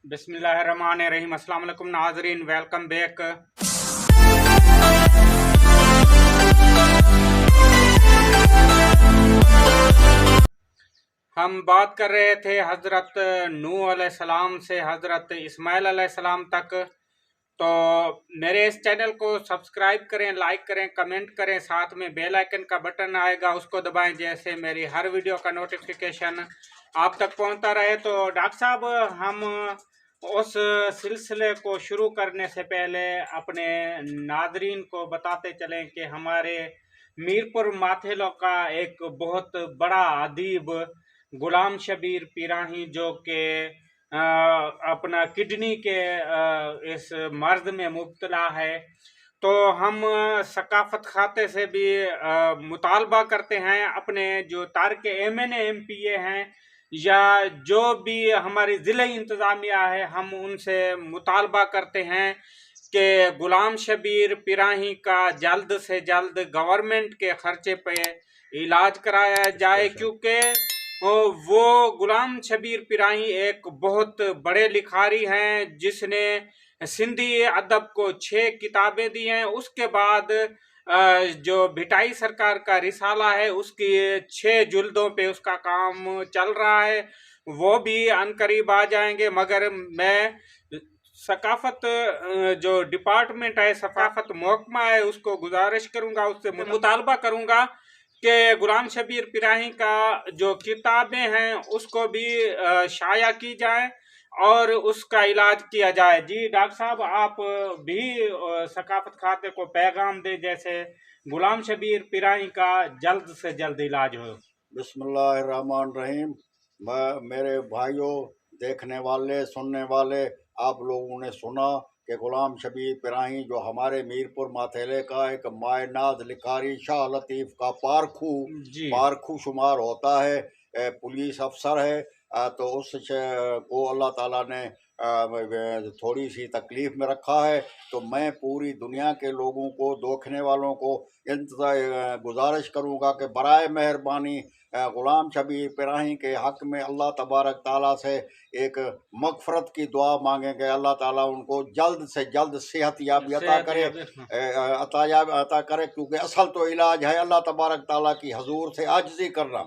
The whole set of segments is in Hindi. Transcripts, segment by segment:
बिस्मिल्लाहिर्रहमानिर्रहीम। अस्सलाम वालेकुम नाज़रीन, वेलकम बैक। हम बात कर रहे थे हज़रत नूह अलैहिस्सलाम से हज़रत इस्माइल अलैहिस्सलाम तक। तो मेरे इस चैनल को सब्सक्राइब करें, लाइक करें, कमेंट करें, साथ में बेल आइकन का बटन आएगा उसको दबाएं, जैसे मेरी हर वीडियो का नोटिफिकेशन आप तक पहुंचता रहे। तो डॉक्टर साहब, हम उस सिलसिले को शुरू करने से पहले अपने नाजरीन को बताते चलें कि हमारे मीरपुर माथेलो का एक बहुत बड़ा अदीब गुलाम शबीर पिराही, जो कि अपना किडनी के इस मर्ज में मुब्तला है, तो हम सकाफत खाते से भी मुतालबा करते हैं, अपने जो तारक MNA MPA हैं या जो भी हमारी ज़िला इंतज़ामिया है, हम उनसे मुतालबा करते हैं कि गुलाम शबीर पिराही का जल्द से जल्द गवर्नमेंट के खर्चे पे इलाज कराया जाए, क्योंकि वो गुलाम शबीर पिराही एक बहुत बड़े लिखारी हैं जिसने सिंधी अदब को 6 किताबें दी हैं। उसके बाद जो भिटाई सरकार का रिसाला है उसकी 6 जुल्दों पे उसका काम चल रहा है, वो भी अनकरीब आ जाएंगे। मगर मैं सकाफत जो डिपार्टमेंट है, सकाफत महकमा है, उसको गुजारिश करूंगा, उससे मुतालबा करूंगा कि गुलाम शबीर पिराही का जो किताबें हैं उसको भी शाया की जाए और उसका इलाज किया जाए। जी डॉक्टर साहब, आप भी सकाफत खाते को पैगाम दे, जैसे गुलाम शबीर पिराही का जल्द से जल्द इलाज हो। बिस्मिल्लाहिर्रहमानिर्रहीम। मेरे भाइयों, देखने वाले, सुनने वाले, आप लोगों ने सुना कि गुलाम शबीर पिराही जो हमारे मीरपुर माथेले का एक मायनाज लिखारी शाह लतीफ़ का पारखू शुमार होता है, पुलिस अफसर है। तो उस को अल्लाह ताला ने थोड़ी सी तकलीफ़ में रखा है। तो मैं पूरी दुनिया के लोगों को, देखने वालों को गुजारिश करूँगा कि बराए मेहरबानी गुलाम शबीर पिराही के हक़ में अल्लाह तबारक ताला से एक मग़फ़रत की दुआ मांगेंगे। अल्लाह ताला उनको जल्द से जल्द सेहत याबी अता करे, अता करे, क्योंकि असल तो इलाज है अल्लाह तबारक ताला की हजूर से आजिज़ी करना।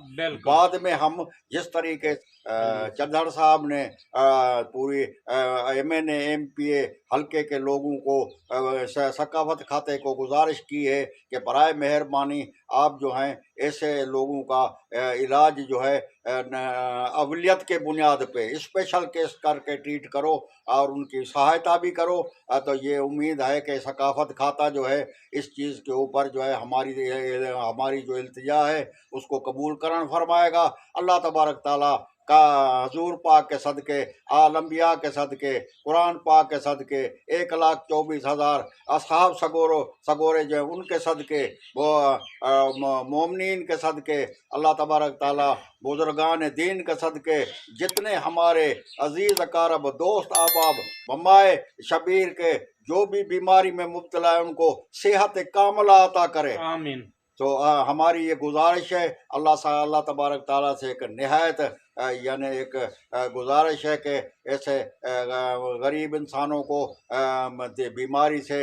बाद में हम जिस तरीके चंदड़ साहब ने पूरी MNA MPA हल्के के लोगों को सकाफत खाते को गुजारिश की है कि बराए मेहरबानी आप जो हैं ऐसे लोगों का इलाज जो है अवलियत के बुनियाद पे स्पेशल केस करके ट्रीट करो और उनकी सहायता भी करो। तो ये उम्मीद है कि सकाफत खाता जो है इस चीज़ के ऊपर जो है हमारी जो इल्तिजा है उसको कबूल करन फरमाएगा। अल्लाह तबारक ताला का हजूर पाक के सदके, आलम्बिया के सदके, कुरान पाक के सदके, 1,24,000 असहाब सगोरे जो उनके सदके, वो मोमिनीन के सदके, अल्लाह तबारक ताला बुजुर्गान दीन के सदके, जितने हमारे अजीज़ अकारब दोस्त अहबाब ममाए शबीर के जो भी बीमारी में मुब्तला है उनको सेहत कामला अता करे, आमीन। तो हमारी ये गुजारिश है अल्लाह तबारक ताला से एक नहायत यानी एक गुजारिश है कि ऐसे गरीब इंसानों को बीमारी से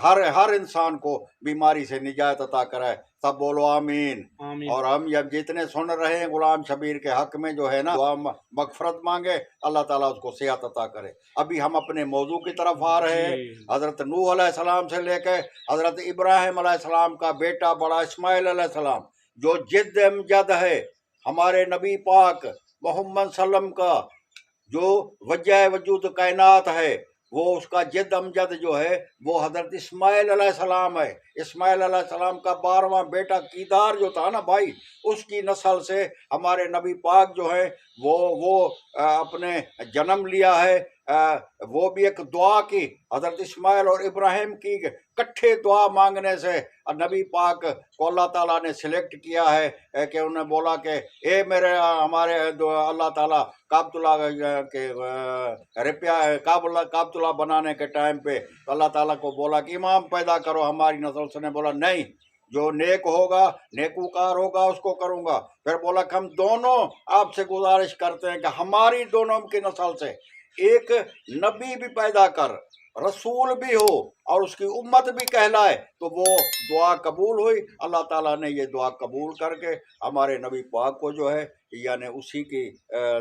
हर इंसान को बीमारी से निजात अता कराए। सब बोलो आमीन। और हम जब जितने सुन रहे हैं गुलाम शबीर के हक में जो है ना, दुआ मगफरत मांगे, अल्लाह ताला उसको सेहत अता करे। अभी हम अपने मौजू की तरफ आ रहे हैं। हज़रत नूह अलैहिस्सलाम से लेकर हज़रत इब्राहिम अलैहिस्सलाम का बेटा बड़ा इस्माइल अलैहिस्सलाम, जो जिद्द अमजद है हमारे नबी पाक मोहम्मद सल्लम का, जो वजह वजूद कायनात है, वो उसका जिद अमजद जो है वो हज़रत इस्माइल अलैहिस्सलाम है। इस्माइल अलैहिस्सलाम का 12वां बेटा कीदार जो था ना भाई, उसकी नस्ल से हमारे नबी पाक जो है वो अपने जन्म लिया है। वो भी एक दुआ की, हज़रत इस्माइल और इब्राहिम की इकट्ठे दुआ मांगने से नबी पाक को अल्लाह ताला ने सिलेक्ट किया है कि उन्हें बोला कि ए मेरे हमारे अल्लाह ताला काबतुल्ला के काबतुल्ला बनाने के टाइम पे तो अल्लाह ताला को बोला कि इमाम पैदा करो हमारी नस्ल से। ने बोला नहीं, जो नेक होगा, नेकूकार होगा उसको करूँगा। फिर बोला कि हम दोनों आपसे गुजारिश करते हैं कि हमारी दोनों की नस्ल से एक नबी भी पैदा कर, रसूल भी हो और उसकी उम्मत भी कहलाए तो वो दुआ कबूल हुई। अल्लाह ताला ने ये दुआ कबूल करके हमारे नबी पाक को जो है यानी उसी की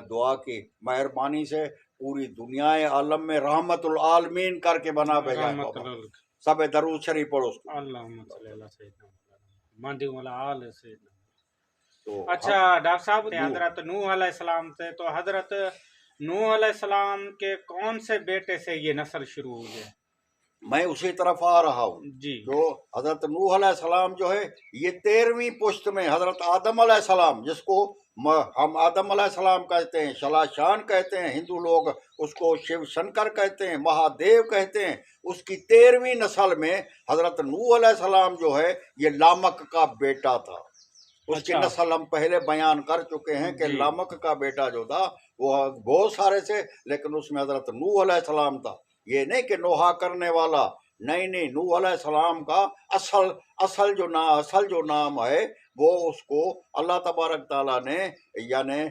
दुआ की मेहरबानी से पूरी दुनिया आलम में रहमतुल आलमीन करके बना भेजा है। बाबा सब दरूद शरीफ पढ़ो उसको। तो अच्छा डॉक्टर साहब, हजरत नूह अलैहिस्सलाम थे, तो हजरत नूह अलैहिस्सलाम के कौन से बेटे से ये नस्ल शुरू हुई है? मैं उसी तरफ आ रहा हूँ जी। जो हजरत नूह अलैहिस्सलाम जो है ये 13वीं पुश्त में हजरत आदम अलैहिस्सलाम, जिसको हम आदम अलैहिस्सलाम कहते हैं, शलाशान कहते हैं, हिंदू लोग उसको शिव शंकर कहते हैं, महादेव कहते हैं, उसकी 13वीं नस्ल में हजरत नूह अलैहिस्सलाम जो है ये लामक का बेटा था। उसकी अच्छा। नस्ल हम पहले बयान कर चुके हैं कि जी। लामक का बेटा जो था वो बहुत सारे थे, लेकिन उसमें हजरत नूह अलैहिस्सलाम था। ये नहीं कि नोहा करने वाला, नहीं नहीं, नूह अलैहिस्सलाम का असल जो नाम है वो उसको अल्लाह तबारक ताला ने यानी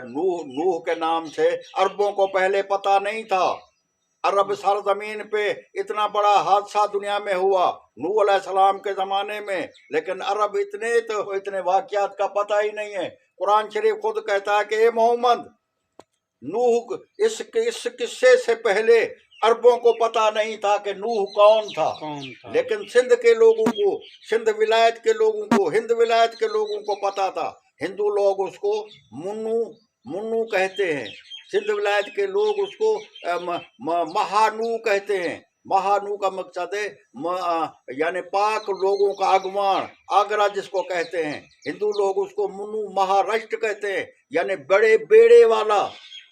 नूह के नाम से अरबों को पहले पता नहीं था। अरब सरजमीन पे इतना बड़ा हादसा दुनिया में हुआ नूह अलैहिस्सलाम के ज़माने में, लेकिन अरब इतने वाक़यात का पता ही नहीं है। कुरान शरीफ खुद कहता है कि ए मोहम्मद, नूह इस किस्से से पहले अरबों को पता नहीं था कि नूह कौन था। लेकिन सिंध के लोगों को, सिंध विलायत के लोगों को, हिंद विलायत के लोगों को पता था। हिंदू लोग उसको मुन्नू कहते हैं, सिंध विलायत के लोग उसको महानू कहते हैं। महानू का मकसद है यानी पाक लोगों का आगमन, आगरा जिसको कहते हैं। हिंदू लोग उसको मुन्नू महाराष्ट्र कहते हैं, यानी बड़े बेड़े वाला,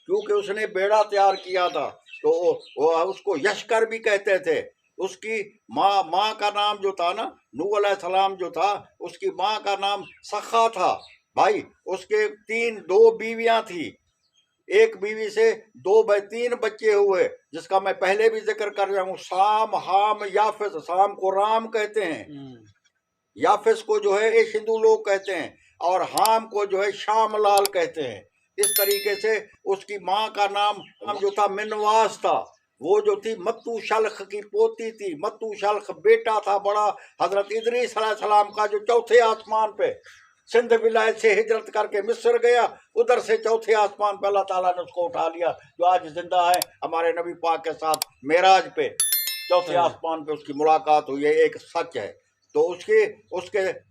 क्योंकि उसने बेड़ा तैयार किया था। तो वो उसको यशकर भी कहते थे। उसकी माँ का नाम जो था ना, नूह अलैहिस्सलाम जो था, उसकी माँ का नाम सखा था। भाई उसके दो बीवियां थी, एक बीवी से 3 बच्चे हुए, जिसका मैं पहले भी जिक्र कर रहा हूँ। साम, हाम, याफिस। साम को राम कहते हैं, याफिस को जो है ये हिंदू लोग कहते हैं, और हाम को जो है श्यामलाल कहते हैं। इस तरीके से उसकी माँ का नाम जो था मिनवास था। वो जो थी मत्तू शल्ख की पोती थी। मत्तू शल्ख बेटा था बड़ा हजरत इदरीस अलैहिस्सलाम का, जो चौथे आसमान पे सिंध विलायत से हिजरत करके मिस्र गया, उधर से चौथे आसमान पे अल्लाह ताला ने उसको उठा लिया, जो आज जिंदा है हमारे नबी पाक के साथ मेराज पे चौथे आसमान पे उसकी मुलाकात हुई है, एक सच है। तो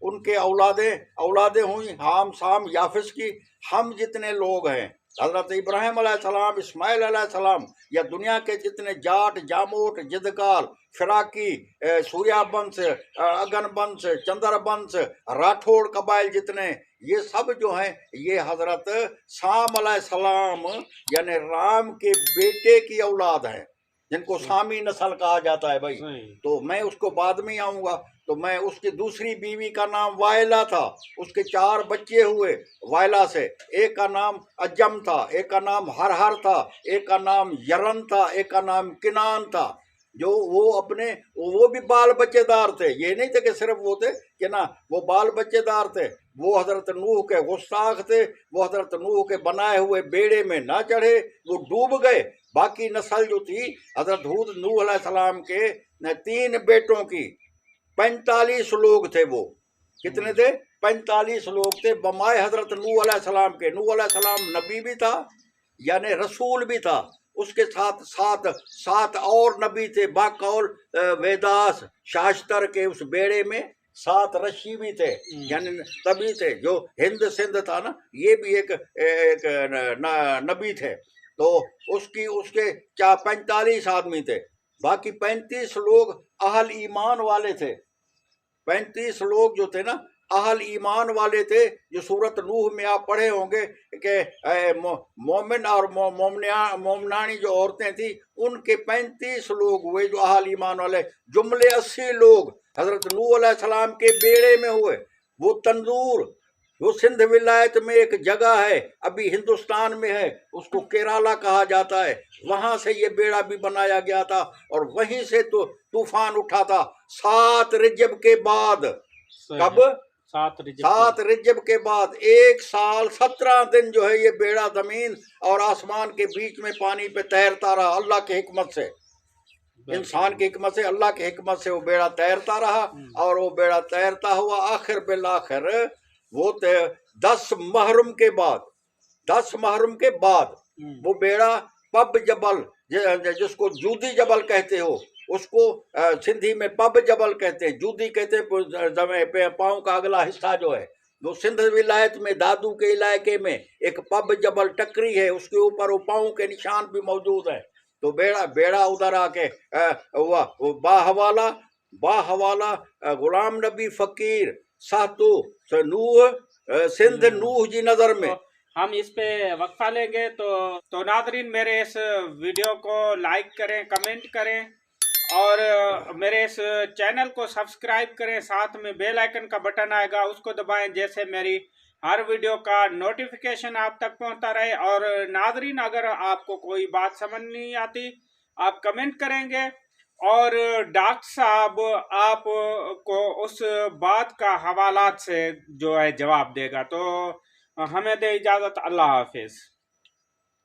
उनके औलादें हुई हाम, साम, याफिस की। हम जितने लोग हैं, हजरत इब्राहिम अलैहिस्सलाम, इस्माइल अलैहिस्सलाम, या दुनिया के जितने जाट, जामोट, जिदकाल, फिराकी, सूर्या वंश, अगन वंश, चंद्र वंश, राठौड़ कबाइल जितने, ये सब जो हैं ये हजरत साम अलैहिस्सलाम यानी राम के बेटे की औलाद हैं, जिनको सामी नस्ल कहा जाता है। भाई तो मैं उसको बाद में आऊंगा। तो मैं उसकी दूसरी बीवी का नाम वायला था, उसके 4 बच्चे हुए वायला से। एक का नाम अजम था, एक का नाम हरहर था, एक का नाम यरन था, एक का नाम किनान था। जो वो भी बाल बच्चेदार थे। ये नहीं थे कि सिर्फ वो थे कि ना, वो बाल बच्चेदार थे। वो हजरत नूह के गुस्ताख थे। वो हजरत नूह के बनाए हुए बेड़े में ना चढ़े, वो डूब गए। बाकी नस्ल जो थी हजरत हूद नूह अलैहिस्सलाम के 3 बेटों की, 45 लोग थे। वो कितने थे? 45 लोग थे बमाए हजरत नूह अलैहिस्सलाम के। नूह अलैहिस्सलाम नबी भी था यानी रसूल भी था। उसके साथ 7 और नबी थे बाकौल वेदास शास्त्र के। उस बेड़े में 7 ऋषि भी थे, यानी तभी थे। जो हिंद सिंध था ना, ये भी एक नबी थे। तो उसके 45 आदमी थे। बाकी 35 लोग अहल ईमान वाले थे। 35 लोग जो थे ना अहल ईमान वाले थे, जो सूरत नूह में आप पढ़े होंगे कि मोमिन और मोमनानी जो औरतें थी, उनके 35 लोग हुए जो अहल ईमान वाले। जुमले 80 लोग हजरत नूह अलैहिस्सलाम के बेड़े में हुए। वो तंदूर, वो सिंध विलायत में एक जगह है, अभी हिंदुस्तान में है, उसको केराला कहा जाता है। वहां से ये बेड़ा भी बनाया गया था, और वहीं से तो तूफान उठा था 7 रजब के बाद। कब? 7 रजब के बाद 1 साल 17 दिन जो है ये बेड़ा जमीन और आसमान के बीच में पानी पे तैरता रहा। अल्लाह की हिकमत से, इंसान की हिकमत से, अल्लाह की हिकमत से वो बेड़ा तैरता रहा। और वो बेड़ा तैरता हुआ आखिर बिल आखिर वो 10 मुहर्रम के बाद, 10 मुहर्रम के बाद वो बेड़ा पब जबल, जिसको जूदी जबल कहते हो, उसको सिंधी में पब जबल कहते हैं, जूदी कहते हैं पाँव का अगला हिस्सा जो है। वो सिंध विलायत में दादू के इलाके में एक पब जबल टकरी है, उसके ऊपर वो पाँव के निशान भी मौजूद है। तो बेड़ा उधर आके हुआ बाहवाला गुलाम नबी फकीर सातू नूह सिंध नूह जी नजर में। हम इस पे वक्फा लेंगे। तो नादरीन, मेरे इस वीडियो को लाइक करें, कमेंट करें और मेरे इस चैनल को सब्सक्राइब करें। साथ में बेल आइकन का बटन आएगा, उसको दबाएं, जैसे मेरी हर वीडियो का नोटिफिकेशन आप तक पहुंचता रहे। और नादरीन, अगर आपको कोई बात समझ नहीं आती, आप कमेंट करेंगे और डॉक्टर साहब आपको उस बात का हवालात से जो है जवाब देगा। तो हमें दे इजाज़त। अल्लाह हाफिज़।